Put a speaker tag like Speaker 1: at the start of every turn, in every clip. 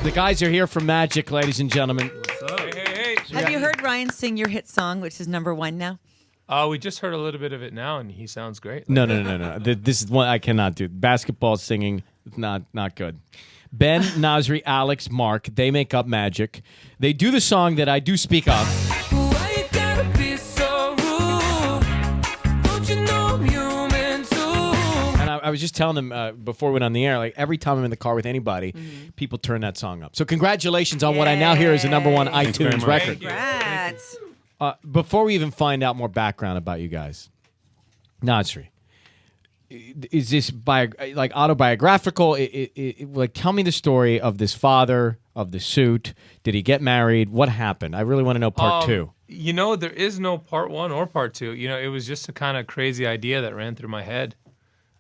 Speaker 1: The guys are here for Magic, ladies and gentlemen.
Speaker 2: What's up? Hey.
Speaker 3: Have you heard Ryan sing your hit song, which is #1 now?
Speaker 2: We just heard a little bit of it now, and he sounds great.
Speaker 1: No. This is one I cannot do. Basketball singing, not good. Ben, Nasri, Alex, Mark, they make up Magic. They do the song that I do speak of.
Speaker 4: Why you gotta be so rude? Don't you know I'm human too?
Speaker 1: And I was just telling them before we went on the air, like every time I'm in the car with anybody, people turn that song up. So congratulations on what I now hear is the #1 iTunes record.
Speaker 3: Congrats.
Speaker 1: Before we even find out more background about you guys, Nasri, is this autobiographical? Like, tell me the story of this father, of the suit. Did he get married? What happened? I really want to know part 2.
Speaker 2: You know, there is no part 1 or part 2. You know, it was just a kind of crazy idea that ran through my head.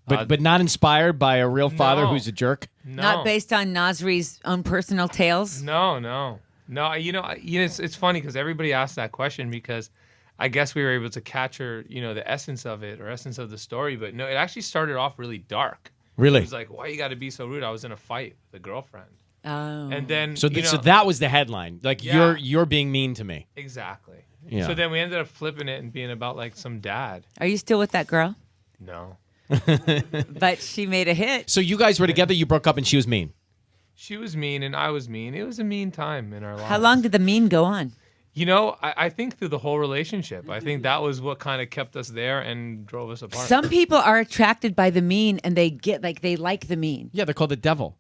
Speaker 1: But not inspired by a real father who's a jerk?
Speaker 2: No.
Speaker 3: Not based on Nasri's own personal tales?
Speaker 2: No. You know, it's funny because everybody asked that question because I guess we were able to capture, the essence of it or essence of the story. But no, it actually started off really dark.
Speaker 1: Really?
Speaker 2: It was like, why you got to be so rude? I was in a fight with a girlfriend.
Speaker 3: Oh.
Speaker 2: And then,
Speaker 1: So that was the headline. Like, you're being mean to me.
Speaker 2: Exactly.
Speaker 1: Yeah.
Speaker 2: So then we ended up flipping it and being about like some dad.
Speaker 3: Are you still with that girl?
Speaker 2: No.
Speaker 3: But she made a hit.
Speaker 1: So you guys were together, you broke up, and she was mean.
Speaker 2: She was mean and I was mean. It was a mean time in our lives.
Speaker 3: How long did the mean go on?
Speaker 2: You know, I think through the whole relationship. I think that was what kind of kept us there and drove us apart.
Speaker 3: Some people are attracted by the mean and they like the mean.
Speaker 1: Yeah, they're called the devil.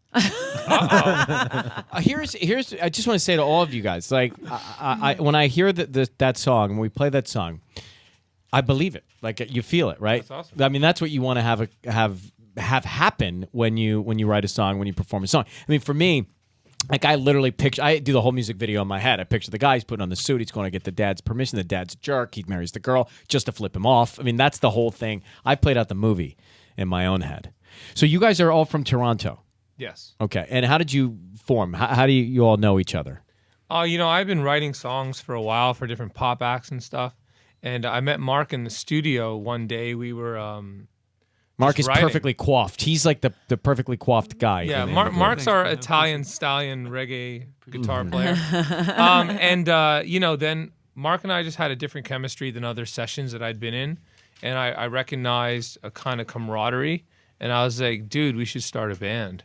Speaker 1: Here's. I just want to say to all of you guys, like, when I hear that song, when we play that song, I believe it. Like, you feel it, right?
Speaker 2: That's awesome.
Speaker 1: I mean, that's what you want to have happen when you write a song, when you perform a song. I mean, for me, like, I literally I do the whole music video in my head. I picture the guy, he's putting on the suit, he's going to get the dad's permission. The dad's a jerk. He marries the girl just to flip him off. I mean, that's the whole thing. I played out the movie in my own head. So you guys are all from Toronto.
Speaker 2: Yes.
Speaker 1: Okay. And how did you form? How do you all know each other?
Speaker 2: I've been writing songs for a while for different pop acts and stuff. And I met Mark in the studio one day. We were
Speaker 1: Mark is
Speaker 2: writing.
Speaker 1: perfectly coiffed. He's like the perfectly coiffed guy.
Speaker 2: Yeah,
Speaker 1: in the group.
Speaker 2: Mark's our Italian stallion reggae guitar player. Then Mark and I just had a different chemistry than other sessions that I'd been in. And I recognized a kind of camaraderie. And I was like, dude, we should start a band.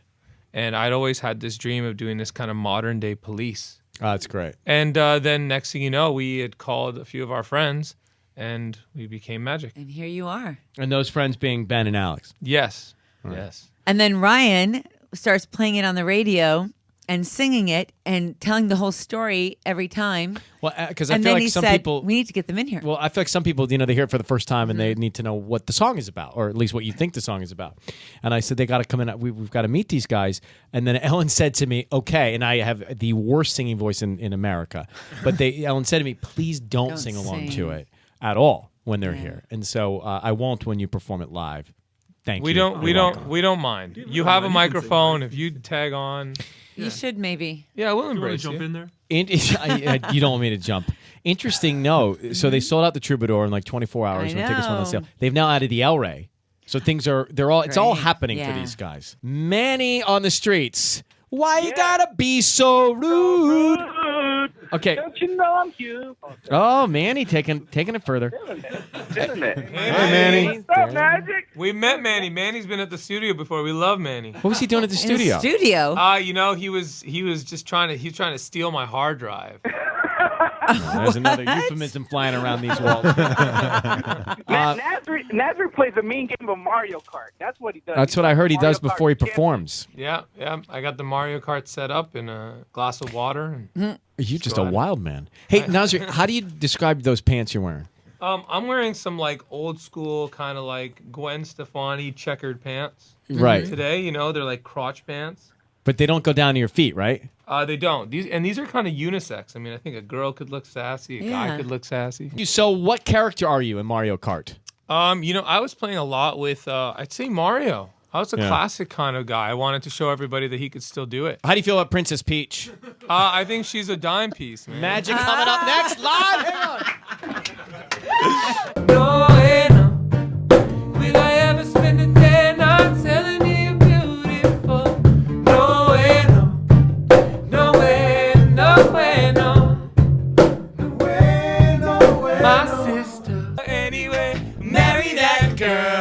Speaker 2: And I'd always had this dream of doing this kind of modern day Police.
Speaker 1: Oh, that's great.
Speaker 2: And then next thing you know, we had called a few of our friends and we became Magic.
Speaker 3: And here you are.
Speaker 1: And those friends being Ben and Alex.
Speaker 2: Yes. Yes.
Speaker 3: And then Ryan starts playing it on the radio and singing it and telling the whole story every time.
Speaker 1: Well, because I
Speaker 3: And
Speaker 1: feel
Speaker 3: then
Speaker 1: like
Speaker 3: he
Speaker 1: some
Speaker 3: said,
Speaker 1: people.
Speaker 3: we need to get them in here.
Speaker 1: Well, I feel like some people, they hear it for the first time and they need to know what the song is about, or at least what you think the song is about. And I said, they got to come in. We've got to meet these guys. And then Ellen said to me, okay, and I have the worst singing voice in America. But Ellen said to me, please don't sing along to it at all when they're here. And so I won't when you perform it live. Thank you.
Speaker 2: We don't mind. You have a microphone. If you tag on.
Speaker 3: You should maybe.
Speaker 2: Yeah, we'll
Speaker 5: You want to
Speaker 2: embrace
Speaker 5: jump
Speaker 2: you.
Speaker 5: in there?
Speaker 1: You don't want me to jump. Interesting, no. So they sold out the Troubadour in like 24 hours.
Speaker 3: I
Speaker 1: When tickets went on
Speaker 3: know.
Speaker 1: sale. They've now added the El Rey. So it's all
Speaker 3: Great.
Speaker 1: happening for
Speaker 3: Yeah.
Speaker 1: these guys. Manny on the streets. Why you gotta be so rude? Okay.
Speaker 6: Don't you know I'm cute?
Speaker 1: Oh, Manny taking it further.
Speaker 6: Isn't it?
Speaker 1: Hey, Manny.
Speaker 6: What's up, Magic?
Speaker 2: We met Manny. Manny's been at the studio before. We love Manny.
Speaker 1: What was he doing at the
Speaker 3: In the
Speaker 1: studio?
Speaker 3: studio.
Speaker 2: He was just trying to steal my hard drive.
Speaker 1: There's another euphemism flying around these walls.
Speaker 6: Nasri plays a mean game of Mario Kart. That's what he does.
Speaker 1: That's what I heard he
Speaker 6: Mario
Speaker 1: does before he
Speaker 6: Kart champion.
Speaker 1: performs.
Speaker 2: Yeah. I got the Mario Kart set up in a glass of water. And,
Speaker 1: You're just
Speaker 2: Go
Speaker 1: a
Speaker 2: ahead.
Speaker 1: wild man. Hey, Nasri, how do you describe those pants you're wearing?
Speaker 2: I'm wearing some like old school kind of like Gwen Stefani checkered pants.
Speaker 1: Right.
Speaker 2: Today, they're like crotch pants.
Speaker 1: But they don't go down to your feet, right?
Speaker 2: They don't. These are kind of unisex. I mean, I think a girl could look sassy, a guy
Speaker 3: Yeah.
Speaker 2: could look sassy.
Speaker 1: So what character are you in Mario Kart?
Speaker 2: I was playing a lot with I'd say Mario. I was a
Speaker 1: Yeah.
Speaker 2: classic kind of guy. I wanted to show everybody that he could still do it.
Speaker 1: How do you feel about Princess Peach?
Speaker 2: I think she's a dime piece, man.
Speaker 1: Magic coming up next live. Hang on.
Speaker 4: No way, no. Will I ever spend a day not telling you you're beautiful? No way, no.
Speaker 1: girl.